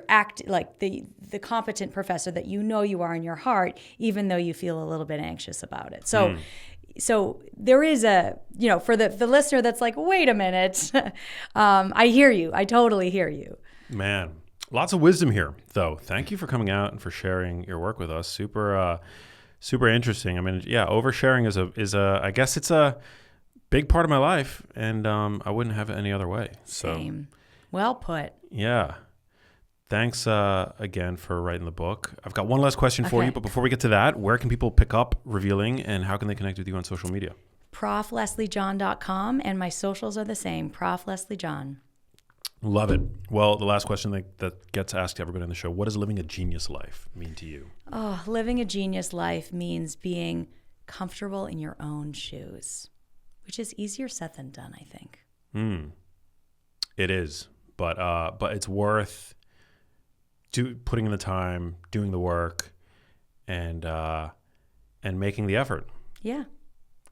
act like the competent professor that you are in your heart, even though you feel a little bit anxious about it. So there is for the listener that's like, wait a minute, I hear you. I totally hear you. Man. Lots of wisdom here, though. Thank you for coming out and for sharing your work with us. Super interesting. I mean, oversharing is I guess it's a big part of my life, and I wouldn't have it any other way. So, same. Well put. Yeah. Thanks again for writing the book. I've got one last question for you, but before we get to that, where can people pick up Revealing, and how can they connect with you on social media? ProfLeslieJohn.com, and my socials are the same, Prof. Leslie John. Love it. Well, the last question that gets asked to everybody on the show, what does living a genius life mean to you? Oh, living a genius life means being comfortable in your own shoes, which is easier said than done, I think. It is, but it's worth putting in the time, doing the work, and making the effort. Yeah.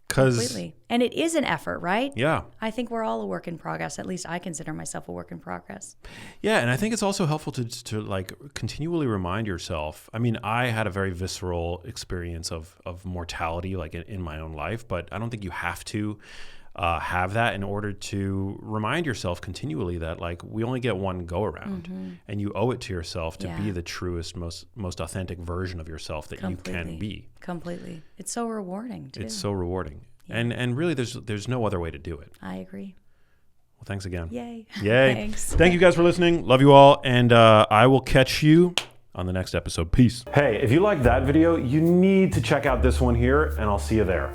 Completely. And it is an effort, right? Yeah. I think we're all a work in progress. At least I consider myself a work in progress. Yeah, and I think it's also helpful to like continually remind yourself. I mean, I had a very visceral experience of mortality, like in my own life, but I don't think you have to have that in order to remind yourself continually that like we only get one go around, and you owe it to yourself to be the truest, most authentic version of yourself that you can be. Completely. It's so rewarding too. It's so rewarding. Yeah. And really there's no other way to do it. I agree. Well, thanks again. Yay. Thanks. Thank you guys for listening. Love you all, and I will catch you on the next episode. Peace. Hey, if you liked that video, you need to check out this one here, and I'll see you there.